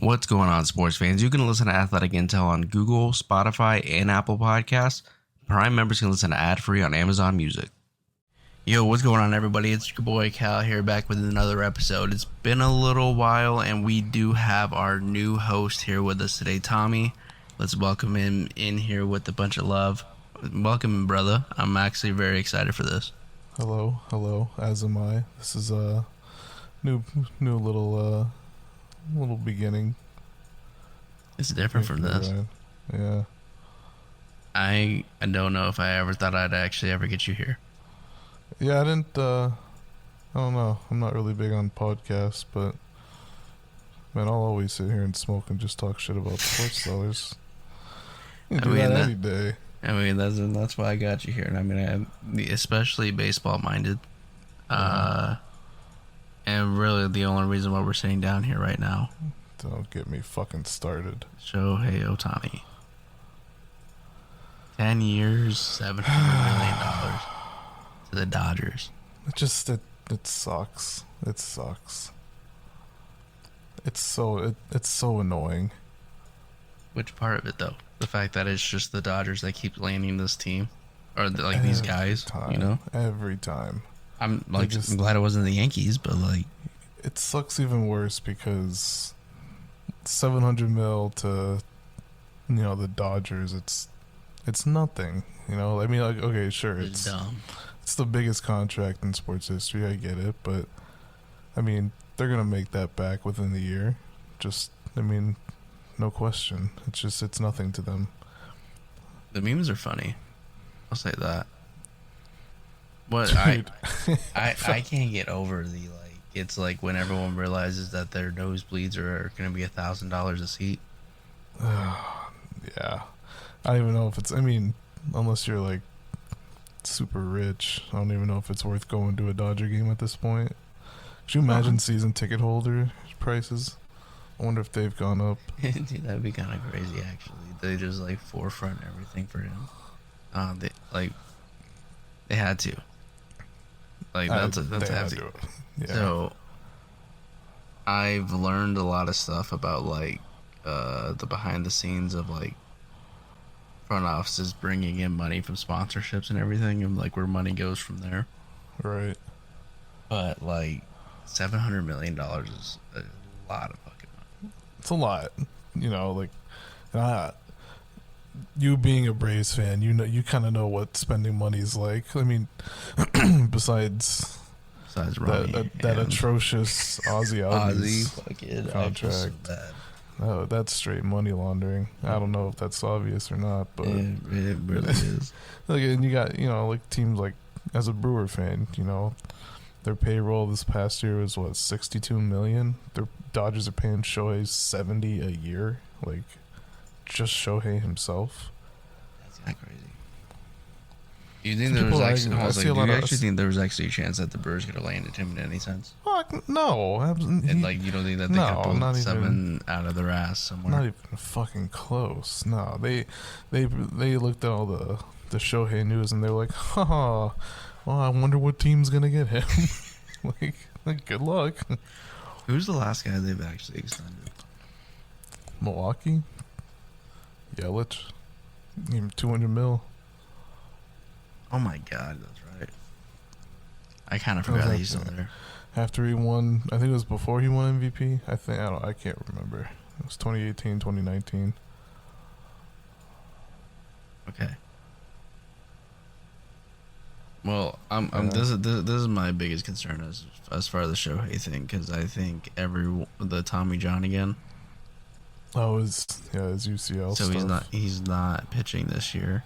What's going on, sports fans? You can listen to Athletic Intel on Google, Spotify, and Apple Podcasts. Prime members can listen to ad-free on Amazon Music. Yo, what's going on, everybody? It's your boy Cal here, back with another episode. It's been a little while, and we do have our new host here with us today, Tommy. Let's welcome him in here with a bunch of love. Welcome, brother. I'm actually very excited for this. Hello, as am I. This is a new little beginning. It's different from this. Yeah. I don't know if I ever thought I'd actually ever get you here. Yeah, I don't know. I'm not really big on podcasts, but man, I'll always sit here and smoke and just talk shit about sports sellers. You can do that any day. I mean, that's why I got you here. And I mean, I'm especially baseball minded. And really the only reason why we're sitting down here right now. Don't get me fucking started. Shohei Ohtani. 10 years, $700 million to the Dodgers. It sucks. It sucks. It's so annoying. Which part of it, though? The fact that it's just the Dodgers that keep landing this team? Or like these guys, time, you know? Every time. I'm glad it wasn't the Yankees, but like... It sucks even worse because $700 million to, the Dodgers, it's nothing. I mean, like, okay, sure, it's dumb. It's the biggest contract in sports history, I get it, but I mean, they're gonna make that back within the year. No question. It's nothing to them. The memes are funny. I'll say that. But I can't get over the it's like when everyone realizes that their nosebleeds are going to be $1,000 a seat. Yeah. I don't even know if it's, unless you're like super rich, I don't even know if it's worth going to a Dodger game at this point. Could you imagine season ticket holder prices? I wonder if they've gone up. Dude, that'd be kind of crazy, actually. They just forefront everything for him. They had to. That's hefty. Yeah. So I've learned a lot of stuff about the behind the scenes of front offices bringing in money from sponsorships and everything, and where money goes from there. Right. But $700 million is a lot of fucking money. It's a lot. You being a Braves fan, you kind of know what spending money is like. I mean, besides that atrocious Ozzy fucking contract. No, that's straight money laundering. I don't know if that's obvious or not, but it really is. And you got teams as a Brewer fan, their payroll this past year was $62 million. Their Dodgers are paying Shohei $70 a year, just Shohei himself. That's not crazy. Do you think there was actually? Do you actually think there was actually a chance that the Brewers could have landed him in any sense? Fuck no. And you don't think that they could pull seven out of their ass somewhere? Not even fucking close. No, they looked at all the Shohei news and they're like, well, I wonder what team's gonna get him. Good luck. Who's the last guy they've actually extended? Milwaukee. Yelich. Even $200 million. Oh my god, that's right. I kind of forgot he's still there. After he won, I think it was before he won MVP. I can't remember. It was 2018, 2019. Okay. Well, this is my biggest concern as far as the Shohei thing, because I think the Tommy John again. Oh, his UCL. So stuff. he's not pitching this year.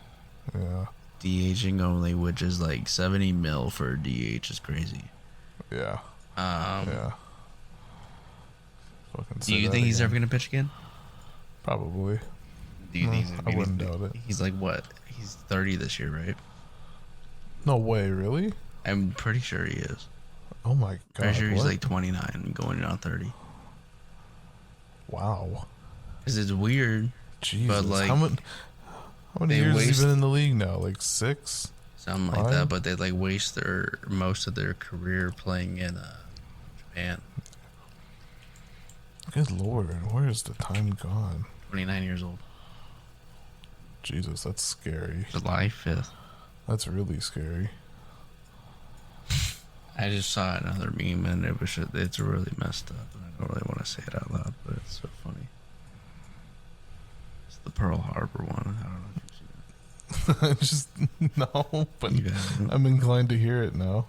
Yeah. DHing only, which is $70 million for a DH is crazy. Yeah. Yeah. Fucking do you think he's ever gonna pitch again? Probably. Do you think I wouldn't doubt it. He's what? He's 30 this year, right? No way, really? I'm pretty sure he is. Oh my god. Pretty sure he's 29 and going on 30. Wow. Because it's weird. Jesus. But how many years has he been in the league now? 6? Something like that, but they waste most of their career playing in Japan. Good lord, where is the time gone? 29 years old. Jesus, that's scary. July 5th. That's really scary. I just saw another meme and it's really messed up. And I don't really want to say it out loud, but it's so funny. It's the Pearl Harbor one. I don't know if you've seen it. Just no, but You haven't? I'm inclined to hear it now.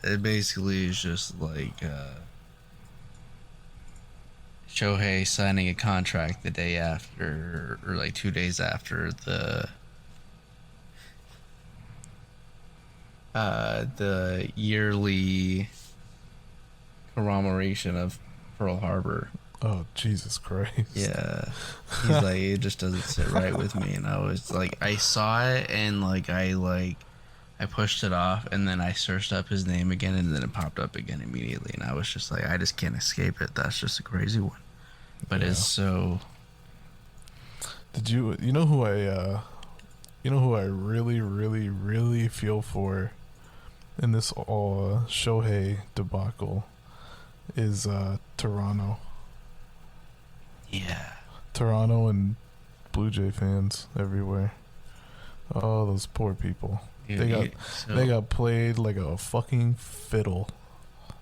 It basically is just like Shohei signing a contract the day after, or like 2 days after the yearly commemoration of Pearl Harbor. Oh, Jesus Christ. Yeah. He's like, it just doesn't sit right with me. And I was like, I saw it and like I pushed it off and then I searched up his name again and then it popped up again immediately. And I was just like, I just can't escape it. That's just a crazy one. But Yeah. it's so. Did you know who I really, really, really feel for in this Shohei debacle is Toronto. Yeah. Toronto and Blue Jay fans everywhere. Oh, those poor people. They got played like a fucking fiddle.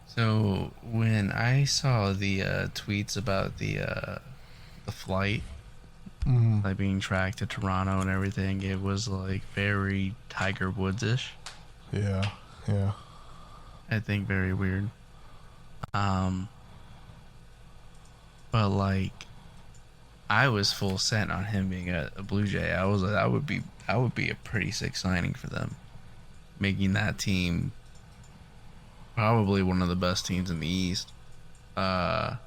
So when I saw the tweets about the flight like being tracked to Toronto and everything, it was like very Tiger Woods-ish. Yeah. I think very weird. But like, I was full sent on him being a Blue Jay. I was like, that would be a pretty sick signing for them, making that team probably one of the best teams in the East. But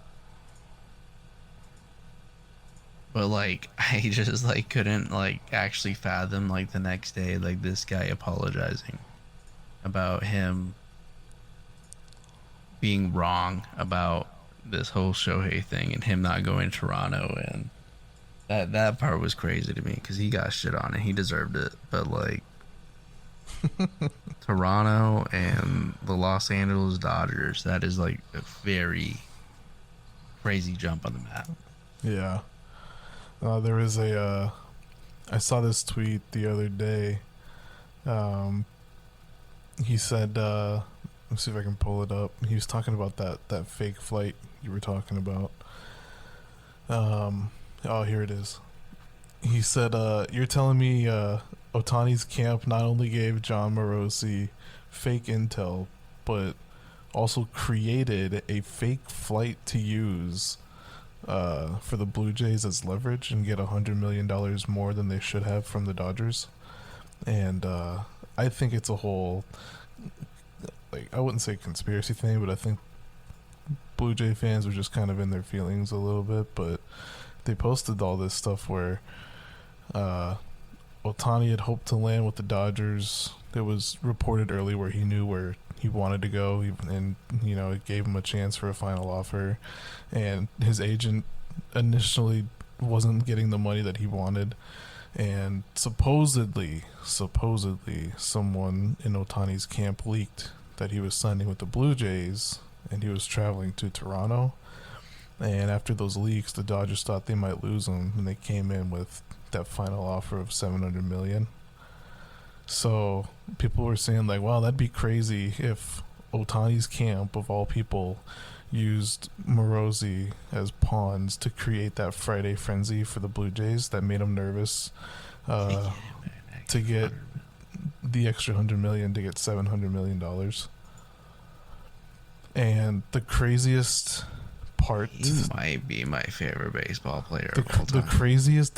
like, I just like couldn't like actually fathom like the next day like this guy apologizing about him being wrong about this whole Shohei thing and him not going to Toronto, and that part was crazy to me because he got shit on and he deserved it. But like, Toronto and the Los Angeles Dodgers, that is like a very crazy jump on the map. Yeah. There was I saw this tweet the other day. He said, let's see if I can pull it up. He was talking about that fake flight you were talking about. Oh, here it is. He said, you're telling me Ohtani's camp not only gave John Morosi fake intel, but also created a fake flight to use for the Blue Jays as leverage and get $100 million more than they should have from the Dodgers. And I think it's a whole, like, I wouldn't say conspiracy thing, but I think Blue Jay fans were just kind of in their feelings a little bit. But they posted all this stuff where Ohtani had hoped to land with the Dodgers. It was reported early where he knew where he wanted to go, and you know, it gave him a chance for a final offer. And his agent initially wasn't getting the money that he wanted, and supposedly someone in Ohtani's camp leaked that he was signing with the Blue Jays and he was traveling to Toronto. And after those leaks, the Dodgers thought they might lose him, and they came in with that final offer of $700 million. So people were saying like, wow, that'd be crazy if Ohtani's camp, of all people, used Morosi as pawns to create that Friday frenzy for the Blue Jays that made them nervous to get the extra $100 million to get $700 million. And the craziest part, He might be my favorite baseball player of all the time.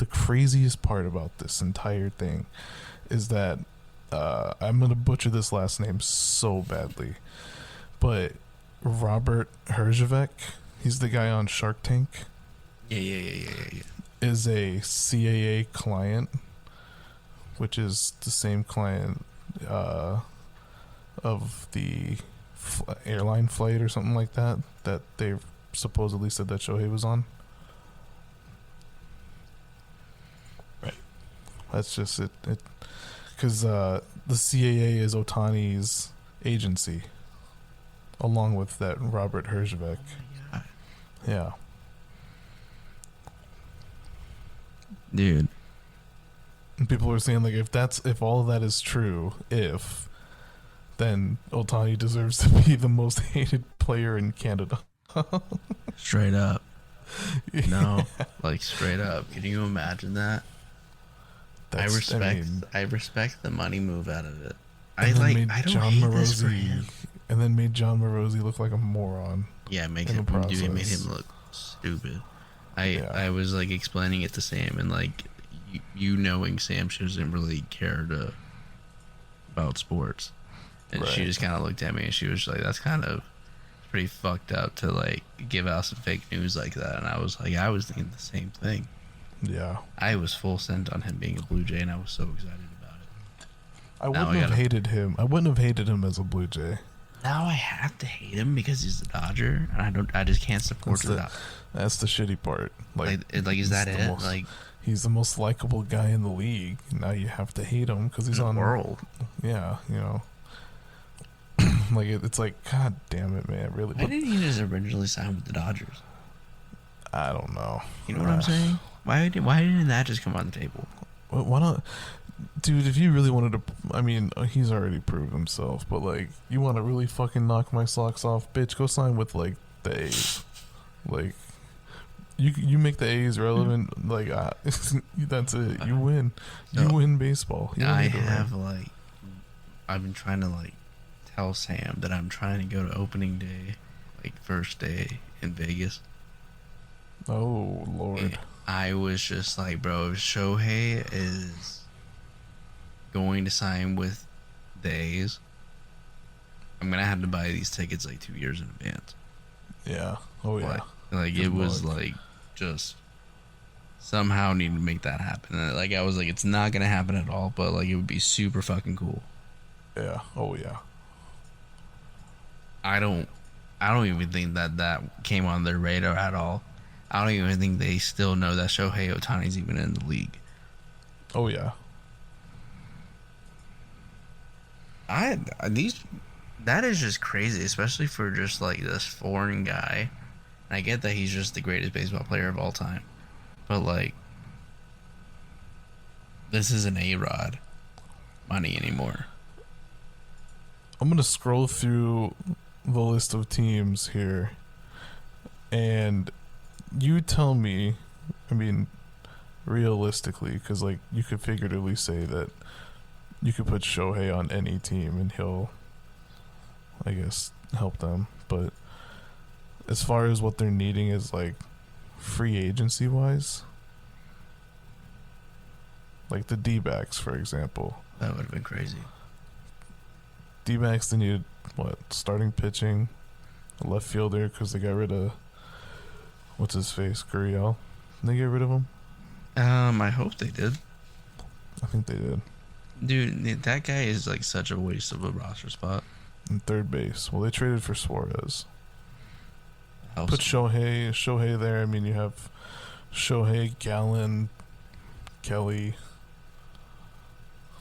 craziest part about this entire thing is that I'm gonna butcher this last name so badly, but Robert Herjavec, he's the guy on Shark Tank. Yeah. Is a CAA client, which is the same client of the airline flight or something like that they supposedly said that Shohei was on. Right. That's just it. Because the CAA is Ohtani's agency, along with that Robert Herjavec. Yeah, Yeah. Dude. And people were saying like if all of that is true, then Ohtani deserves to be the most hated player in Canada. Straight up. No, like straight up. Can you imagine that? I respect the money move out of it. I don't hate this for him. And then made John Morosi look like a moron. Yeah, it made him look stupid. I was like explaining it to Sam, and like you knowing Sam, she doesn't really care about sports, and she just kind of looked at me and she was like, "That's kind of pretty fucked up to like give out some fake news like that." And I was like, I was thinking the same thing. Yeah, I was full sent on him being a Blue Jay, and I was so excited about it. I wouldn't have hated him. I wouldn't have hated him as a Blue Jay. Now I have to hate him because he's a Dodger, and I just can't support that. That's the shitty part. Like is that it? Like, he's the most likable guy in the league. Now you have to hate him because he's on the world. Yeah, you know. Like it's like, God damn it, man! Really? Why didn't he just originally sign with the Dodgers? I don't know. You know what I'm saying? Why didn't that just come on the table? Why not? Dude, if you really wanted to, I mean, he's already proved himself, but like, you want to really fucking knock my socks off, bitch, go sign with like the A's. Like, you make the A's relevant, like, that's it. You win. You win baseball. I've been trying to like tell Sam that I'm trying to go to opening day, like first day in Vegas. Oh, Lord. And I was just like, bro, if Shohei is going to sign with the A's, I'm gonna have to buy these tickets like 2 years in advance. Yeah. Oh yeah. Like it was like just somehow need to make that happen. And like I was like, it's not gonna happen at all, but like it would be super fucking cool. Yeah. Oh yeah. I don't even think that came on their radar at all. I don't even think they still know that Shohei Ohtani's even in the league. Oh yeah. That is just crazy, especially for just like this foreign guy. And I get that he's just the greatest baseball player of all time, but like, this isn't A-Rod money anymore. I'm gonna scroll through the list of teams here, and you tell me. I mean, realistically, because like you could figuratively say that you could put Shohei on any team and he'll, I guess, help them. But as far as what they're needing is like free agency wise, like the D-backs, for example. That would have been crazy. D-backs, they needed starting pitching, a left fielder because they got rid of what's his face, Gurriel. Did they get rid of him? I hope they did. I think they did. Dude, that guy is like such a waste of a roster spot. In third base. Well, they traded for Suarez. Helps Put Shohei there. I mean, you have Shohei, Gallen, Kelly.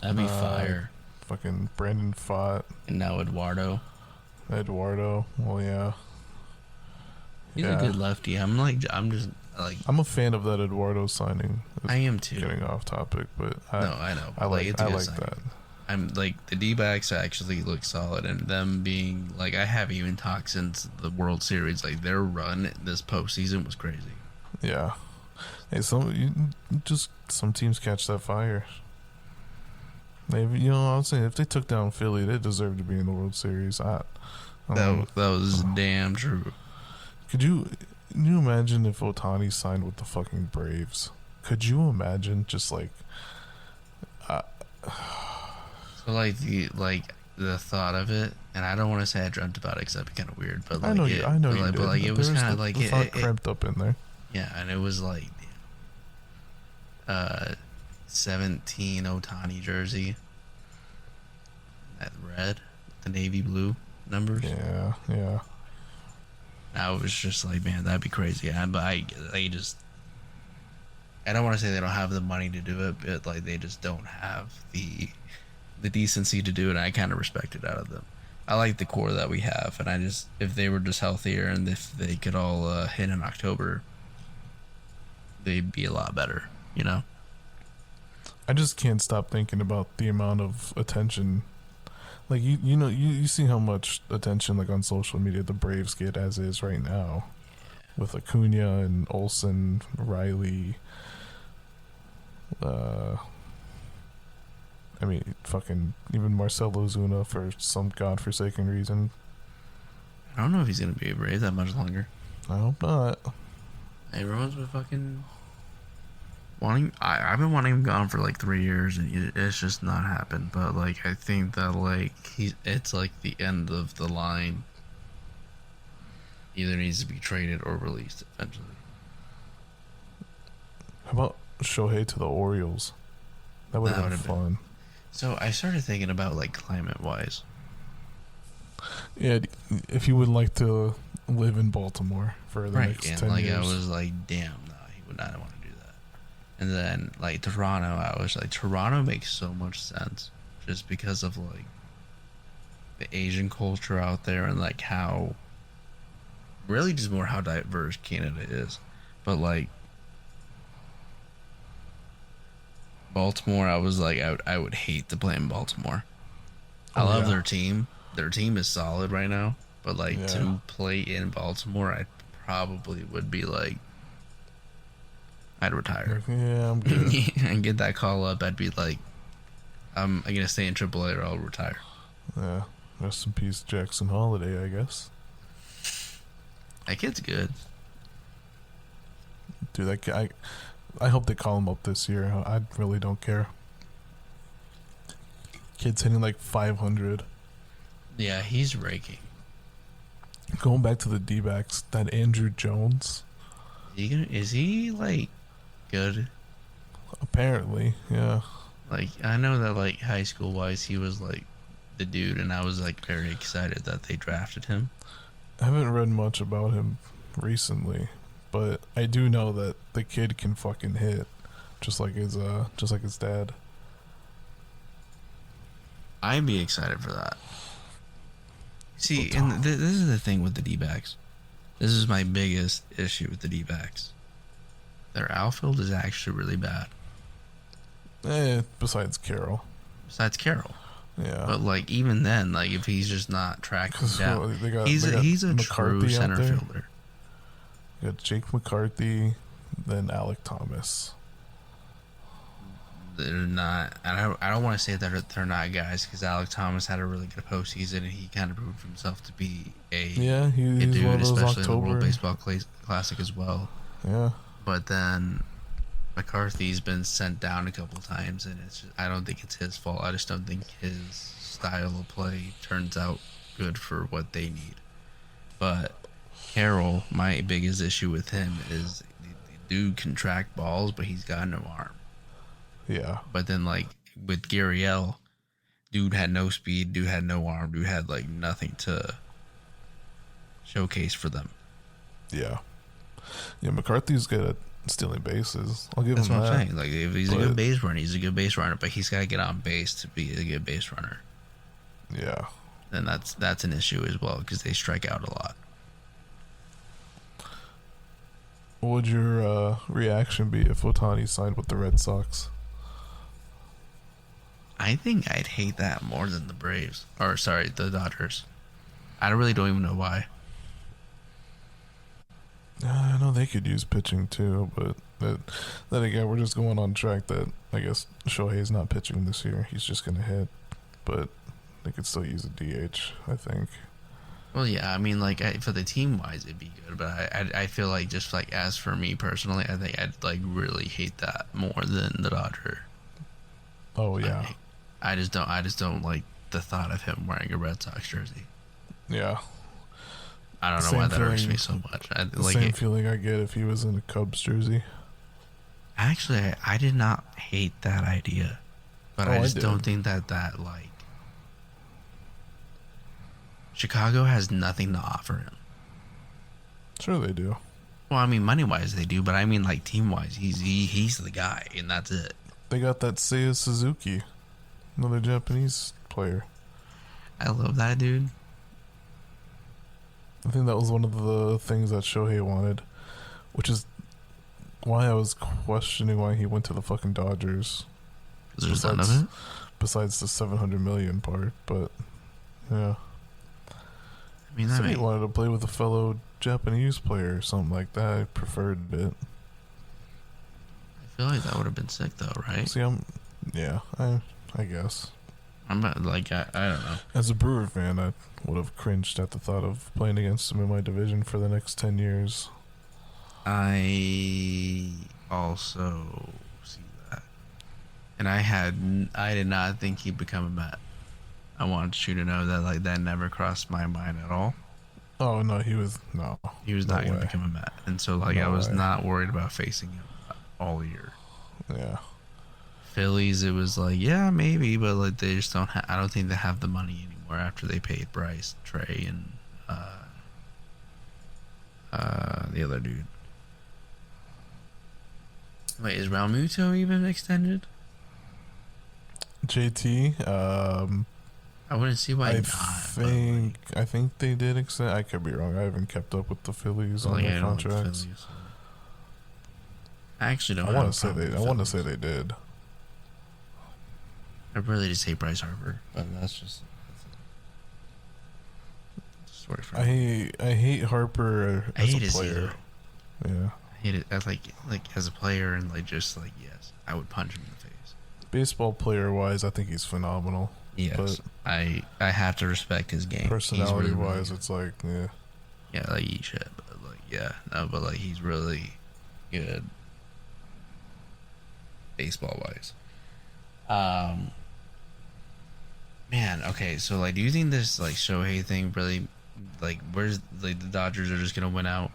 That'd be fire. Fucking Brandon Pfaadt. And now Eduardo. Well, yeah. He's a good lefty. I'm a fan of that Eduardo signing. I am too. Getting off topic, but I know. I like that. I'm like the D-backs actually look solid, and them being like, I haven't even talked since the World Series. Like their run this postseason was crazy. Yeah. Hey, some teams catch that fire. Maybe I was saying if they took down Philly, they deserve to be in the World Series. That was damn true. Could you imagine if Ohtani signed with the fucking Braves? Could you imagine just like so like the thought of it, and I don't want to say I dreamt about it because that'd be kind of weird, but like I know you did. But like it was kind of like the thought crept up in there. Yeah, and it was like 17 Ohtani jersey, that red, the navy blue numbers. Yeah. I was just like, man, that'd be crazy. But I don't want to say they don't have the money to do it, but like they just don't have the decency to do it. And I kind of respect it out of them. I like the core that we have, and I just if they were just healthier and if they could all hit in October, they'd be a lot better. You know. I just can't stop thinking about the amount of attention. Like you see how much attention like on social media the Braves get as is right now, with Acuna and Olsen, Riley. I mean, fucking even Marcelo Ozuna for some godforsaken reason. I don't know if he's gonna be a Brave that much longer. I hope not. Everyone's been fucking wanting. I've been wanting him gone for like 3 years, and it's just not happened. But like, I think that like it's like the end of the line. Either needs to be traded or released eventually. How about Shohei to the Orioles? That would have been fun. So I started thinking about like climate wise. Yeah, if you would like to live in Baltimore for the next 10 like years. I was like, damn, no, he would not want to do that. And then like Toronto, I was like, Toronto makes so much sense just because of like the Asian culture out there and like how really just more how diverse Canada is. But like Baltimore, I was like, I would hate to play in Baltimore. I love their team. Their team is solid right now. But like to play in Baltimore, I probably would be like, I'd retire. Yeah, I'm good. And get that call up, I'd be like, I'm gonna stay in AAA or I'll retire. Yeah, rest in peace, Jackson Holiday, I guess. That kid's good. Dude, that guy, I hope they call him up this year. I really don't care. Kid's hitting like 500. Yeah, he's raking. Going back to the D-backs, that Andrew Jones. Is he like good? Apparently, yeah. Like I know that like high school wise, he was like the dude, and I was like very excited that they drafted him. I haven't read much about him recently, but I do know that the kid can fucking hit, just like his dad. I'd be excited for that. See, and this is the thing with the D-backs. This is my biggest issue with the D-backs. Their outfield is actually really bad. Besides Carroll. Yeah. But like even then, like if he's just not tracking down, he's a true McCarthy center fielder. You got Jake McCarthy, then Alec Thomas. They're not. I don't want to say that they're not guys because Alec Thomas had a really good postseason and he kind of proved himself to be a he's dude, one of those especially in the October. World Baseball Classic as well. Yeah. But then McCarthy's been sent down a couple times, and it's just, I don't think it's his fault. I just don't think his style of play turns out good for what they need. But Carroll, my biggest issue with him is the dude can track balls, but he's got no arm. Yeah. But then, like, with Gurriel, dude had no speed, dude had no arm, dude had, like, nothing to showcase for them. Yeah. Yeah, McCarthy's good at stealing bases. I'll give That's him that. what I'm saying. Like, if he's a good base runner, he's a good base runner, but he's got to get on base to be a good base runner. Yeah. And that's an issue as well because they strike out a lot. What would your reaction be if Ohtani signed with the Red Sox? I think I'd hate that more than the Braves. Or, sorry, the Dodgers. I really don't even know why. I know they could use pitching too, but then again, we're just going on track that I guess Shohei's not pitching this year. He's just going to hit. But they could still use a DH, I think. Well, yeah, I mean, like, for the team-wise, it'd be good. But I feel like, just, like, as for me personally, I think I'd, like, really hate that more than the Dodger. Oh, yeah. I just don't like the thought of him wearing a Red Sox jersey. Yeah. I don't know why that irks me so much. Same feeling I get if he was in a Cubs jersey. Actually, I did not hate that idea. But I just don't think that, like... Chicago has nothing to offer him. Sure they do. Well, I mean, money-wise they do, but I mean, like, team-wise, he's the guy, and that's it. They got that Seiya Suzuki, another Japanese player. I love that dude. I think that was one of the things that Shohei wanted, which is why I was questioning why he went to the fucking Dodgers. There's none of it. Besides the 700 million part, but yeah. I mean, He wanted to play with a fellow Japanese player or something like that. I preferred it. I feel like that would have been sick though, right? See, I guess. I'm not, like, I don't know. As a Brewer fan, I would have cringed at the thought of playing against him in my division for the next 10 years. I also see that, and I did not think he'd become a Met. I wanted you to know that, like, that never crossed my mind at all. Oh no, he was not no going to way. become a Met, and so like I was not worried about facing him all year. Yeah. Phillies, it was like, yeah, maybe, but like they just don't. I don't think they have the money anymore after they paid Bryce, Trey, and the other dude. Wait, is Realmuto even extended? JT, I wouldn't see why not. I think they did extend. I could be wrong. I haven't kept up with the Phillies on their contracts. I actually don't. I want to say they did. I really just hate Bryce Harper, but that's just story for me. I hate Harper as a player. Yeah. I hate it as like as a player, and like just like, yes, I would punch him in the face. Baseball player wise, I think he's phenomenal. Yes, but I have to respect his game. Personality wise, it's like, yeah. Yeah, like eat shit, but like, yeah, no, but like he's really good baseball wise. Man, okay, so like, do you think this like Shohei thing really, like, where's like the Dodgers are just gonna win out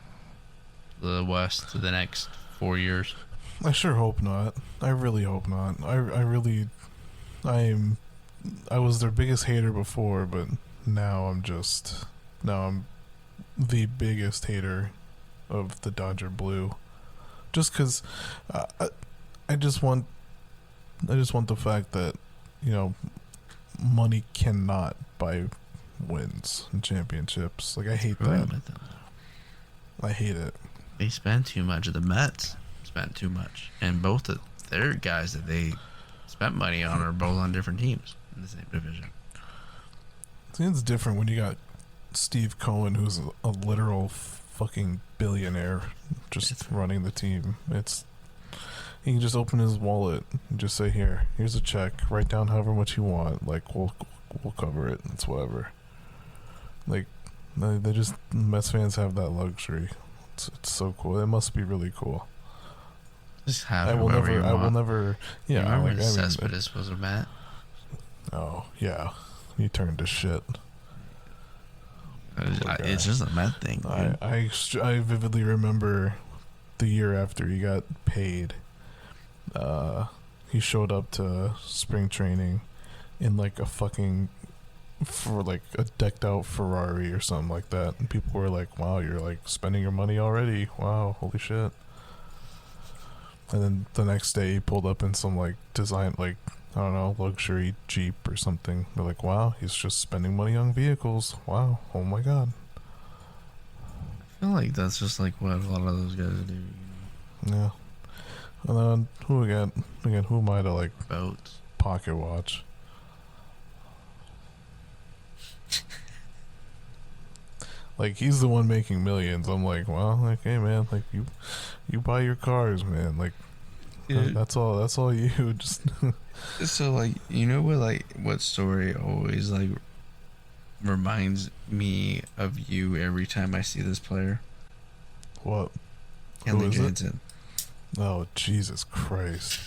the West for the next 4 years? I sure hope not. I really hope not. I was their biggest hater before, but now I'm the biggest hater of the Dodger blue. Just because I just want the fact that, you know, money cannot buy wins and championships. Like, I hate that. I hate it. They spend too much. The Mets spent too much, and both of their guys that they spent money on are both on different teams in the same division. See, it's different when you got Steve Cohen, who's a literal fucking billionaire, just running the team. He can just open his wallet and just say, here's a check, write down however much you want, like, we'll cover it, it's whatever. Like, they just, Mets fans have that luxury. It's so cool. It must be really cool. Just have I will never yeah, you remember Cespedes was a Met? Oh yeah, he turned to shit. It's just a Met thing. I vividly remember the year after he got paid. He showed up to spring training in like a decked out Ferrari or something like that, and people were like, "Wow, you're like spending your money already! Wow, holy shit!" And then the next day, he pulled up in some like design, like, I don't know, luxury Jeep or something. They're like, "Wow, he's just spending money on vehicles! Wow, oh my god!" I feel like that's just like what a lot of those guys do. You know? Yeah. And then who again? Who am I to like boats? Pocket watch. Like, he's the one making millions. I'm like, well, like, hey man, like, you buy your cars, man. Like, that's all you just. So like, you know what story always like reminds me of you every time I see this player? What? Kenley Jansen. Oh, Jesus Christ.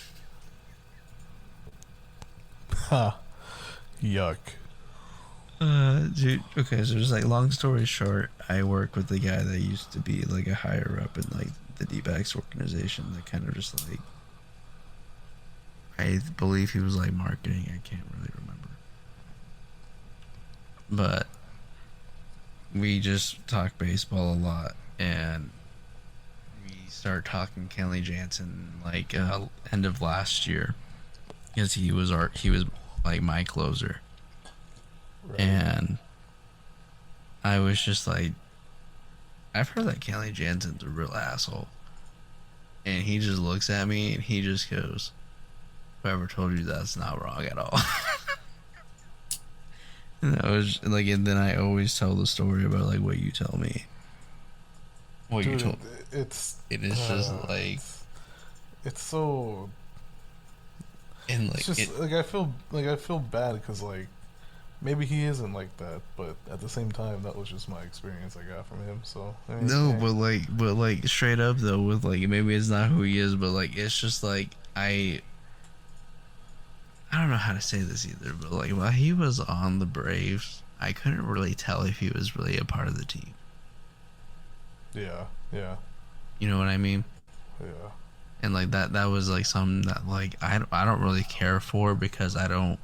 Ha. Yuck. Dude, okay, so just like, long story short, I work with the guy that used to be like a higher up in like the D-backs organization that kind of just like, I believe he was like marketing, I can't really remember. But we just talk baseball a lot, and we start talking Kenley Jansen like end of last year, because he was like my closer. Right. And I was just like, I've heard that Kelly Jansen's a real asshole. And he just looks at me and he just goes, whoever told you that's not wrong at all. And I was like, and then I always tell the story about like what you tell me. What you Dude, told. it's It is just like, it's so. and It's like, just like I feel bad because like maybe he isn't like that, but at the same time that was just my experience I got from him. So I mean, no, hey. but like straight up though, with like maybe it's not who he is, but like it's just like I don't know how to say this either, but like while he was on the Braves, I couldn't really tell if he was really a part of the team. Yeah, yeah, You know what I mean? yeah. And like that was like something that like I don't really care for because I don't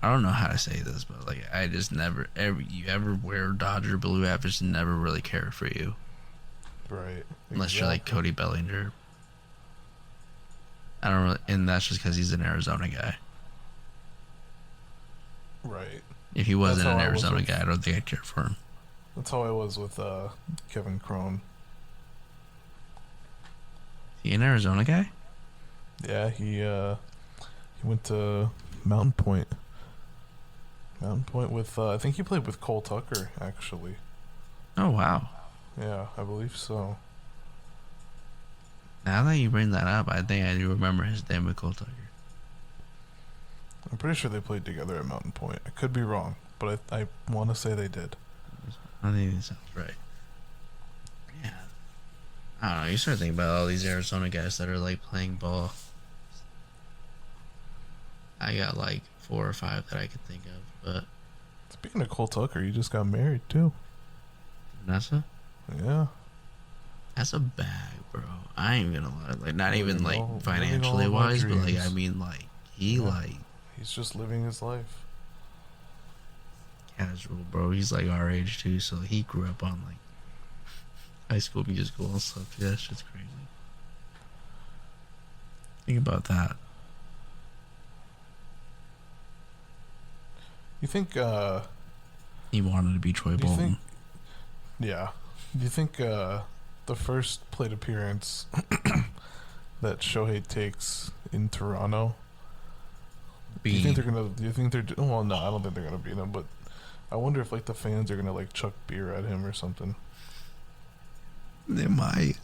know how to say this, but like I just never you ever wear Dodger blue, I've just never really cared for you Right. unless you're like Cody Bellinger. I don't really, and that's just because he's an Arizona guy. Right. If he wasn't That's an how I was Arizona with- guy, I don't think I'd care for him. That's how I was with Kevin Crone. He an Arizona guy? Yeah, he went to Mountain Point. Mountain Point with I think he played with Cole Tucker actually. Oh wow! Yeah, I believe so. Now that you bring that up, I think I do remember his name with Cole Tucker. I'm pretty sure they played together at Mountain Point. I could be wrong, but I want to say they did. I think that sounds right. Yeah. I don't know. You start thinking about all these Arizona guys that are like playing ball. I got like 4 or 5 that I could think of, but Speaking of Cole Tucker, he just got married too. Vanessa, Yeah. that's a bag, bro. I ain't gonna lie. Like, not even like Living all financially of our wise, but like dreams. I mean, like he Yeah. like He's just living his life. casual, bro. He's like our age too, so he grew up on like High School Musical and stuff. Yeah, that shit's crazy. Think about that. You think He wanted to be Troy do you Bolton. think yeah. Do you think the first plate appearance that Shohei takes in Toronto, do you think they're gonna? Do you think they're? Well, no, I don't think they're gonna beat him. But I wonder if like the fans are gonna like chuck beer at him or something. They might.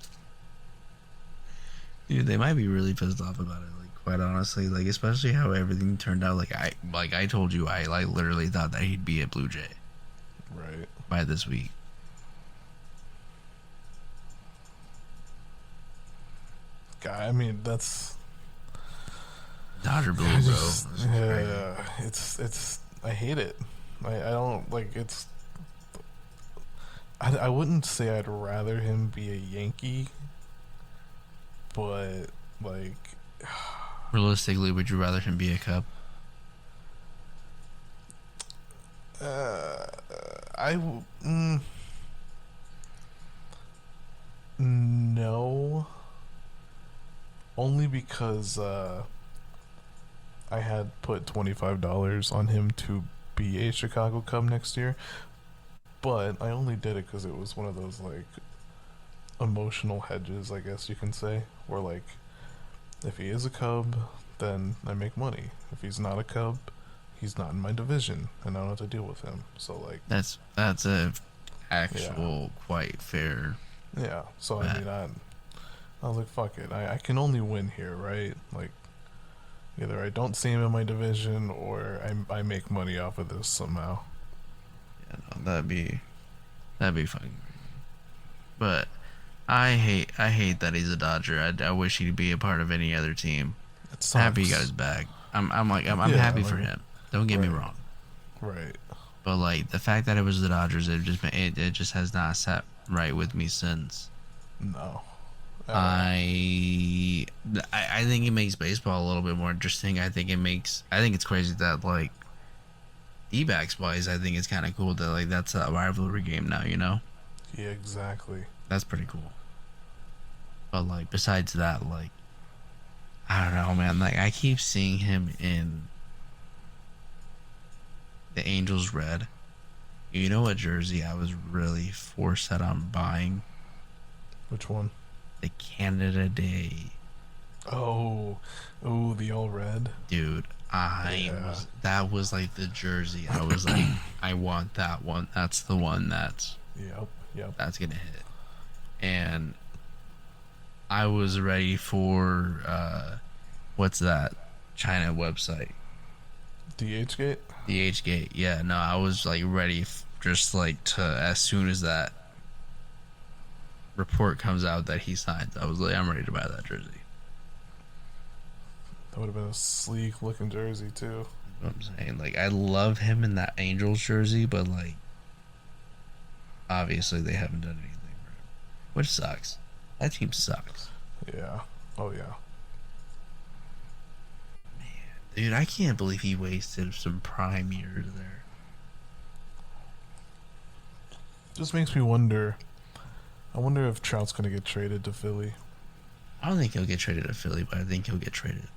Dude, they might be really pissed off about it. Like, quite honestly, like especially how everything turned out. Like I told you, I like literally thought that he'd be a Blue Jay Right. by this week. Guy, I mean that's Dodger blue, I bro. just, This is crazy. yeah, it's I hate it. I don't like it's. I wouldn't say I'd rather him be a Yankee, but like Realistically, would you rather him be a Cub? I no, only because I had put $25 on him to be a Chicago Cub next year, but I only did it because it was one of those like emotional hedges, I guess you can say, where like if he is a Cub, then I make money. If he's not a Cub, he's not in my division, and I don't have to deal with him. So like, That's a actual quite fair. yeah. So I mean, I was like, fuck it. I can only win here, right? Like, either I don't see him in my division, or I make money off of this somehow. Yeah, no, that'd be fucking crazy. But I hate that he's a Dodger. I wish he'd be a part of any other team. It sucks. Happy he got his bag. I'm Yeah, happy for like- him. Don't get me right. wrong. Right. But like the fact that it was the Dodgers, it just has not sat right with me since. No. I think it makes baseball a little bit more interesting. I think it's crazy that like D-backs wise, I think it's kind of cool that like that's a rivalry game now. You know, Yeah, exactly. that's pretty cool. But like besides that, like I don't know, man. Like I keep seeing him in The Angels red. You know what jersey I was really forced set on buying? Which one? The Canada Day. Oh, the all red. Dude, Yeah. that was like the jersey. I was like, I want that one. That's the one Yep. that's gonna hit. And I was ready for what's that China website? DH gate. DH Gate. Yeah, no, I was like ready, just like to as soon as that report comes out that he signs, I was like, I'm ready to buy that jersey. That would have been a sleek looking jersey too. You know what I'm saying? Like, I love him in that Angels jersey, but like, obviously they haven't done anything for him, which sucks. That team sucks. Yeah. Oh yeah. Dude, I can't believe he wasted some prime years there. Just makes me wonder. I wonder if Trout's gonna get traded to Philly. I don't think he'll get traded to Philly, but I think he'll get traded.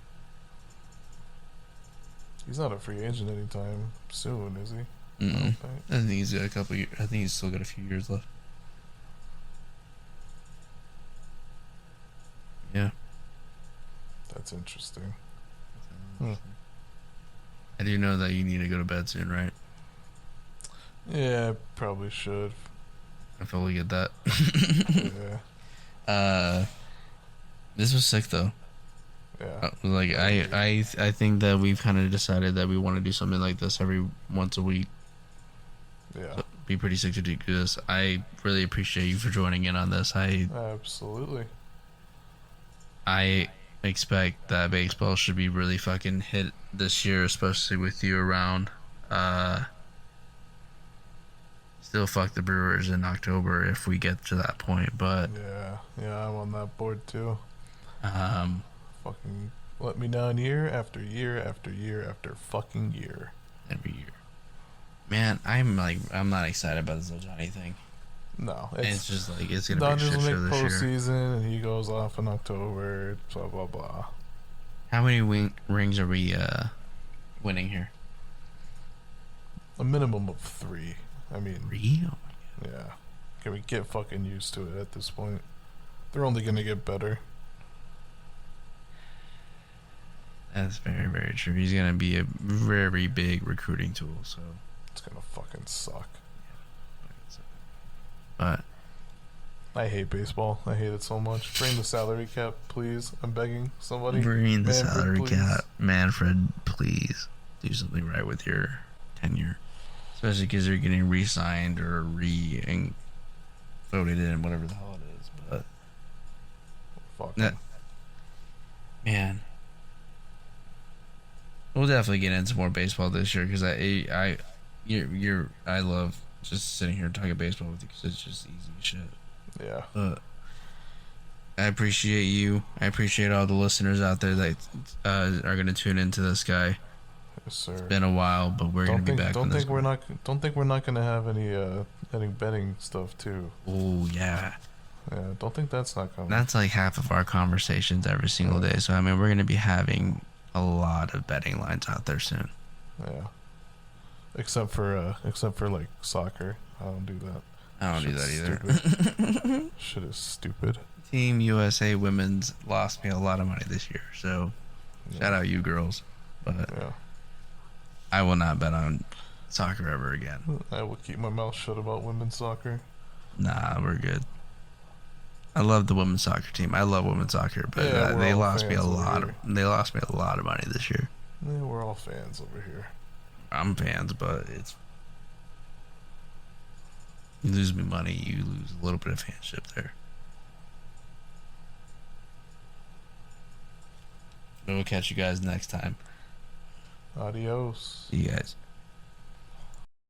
He's not a free agent anytime soon, is he? Mm-mm. Okay. I think he's got a couple years. I think he's still got a few years left. Yeah. That's interesting. I do know that you need to go to bed soon, right? Yeah, probably should. I fully get that. Yeah. This was sick though. Yeah. Like I think that we've kind of decided that we want to do something like this every once a week. Yeah. So be pretty sick to do this. I really appreciate you for joining in on this. Absolutely. I expect that baseball should be really fucking hit this year, especially with you around. Still fuck the Brewers in October if we get to that point, but Yeah, I'm on that board too. um Fucking let me down year after year after year after fucking year. every year. Man, I'm not excited about this Ohtani thing. No, It's just like it's gonna Dodgers be a will shit make show this year. postseason, and he goes off in October. Blah blah blah. How many rings are we winning here? A minimum of 3. I mean, 3? Oh my yeah. Can we get fucking used to it at this point? They're only gonna get better. That's very, very true. He's gonna be a very big recruiting tool. So, It's gonna fucking suck. but I hate baseball. I hate it so much. Bring the salary cap, please. I'm begging somebody. bring the Manfred, salary please. cap, Manfred. Please do something right with your tenure, especially because you're getting re-signed or voted in, whatever the hell it is. But Fuck. that, man, we'll definitely get into more baseball this year because I love just sitting here and talking baseball with you because it's just easy shit. Yeah. But I appreciate you. I appreciate all the listeners out there that are going to tune into this guy. Yes, sir. It's been a while, but we're going to be back. Don't think we're not gonna have any betting stuff too. Oh yeah, Yeah. Don't think that's not coming. that's like half of our conversations every single day. So I mean, we're going to be having a lot of betting lines out there soon. Yeah. Except for like soccer. I don't do that. I don't do that Shit's either. Shit is stupid. Team USA Women's lost me a lot of money this year, so shout out you girls. But Yeah. I will not bet on soccer ever again. I will keep my mouth shut about women's soccer. Nah, we're good. I love the women's soccer team. I love women's soccer, but Yeah, we're they all lost me a fans over lot. here. They lost me a lot of money this year. Yeah, we're all fans over here. I'm fans, but it's you lose me money, you lose a little bit of fanship there. But we'll catch you guys next time. Adios. See you guys.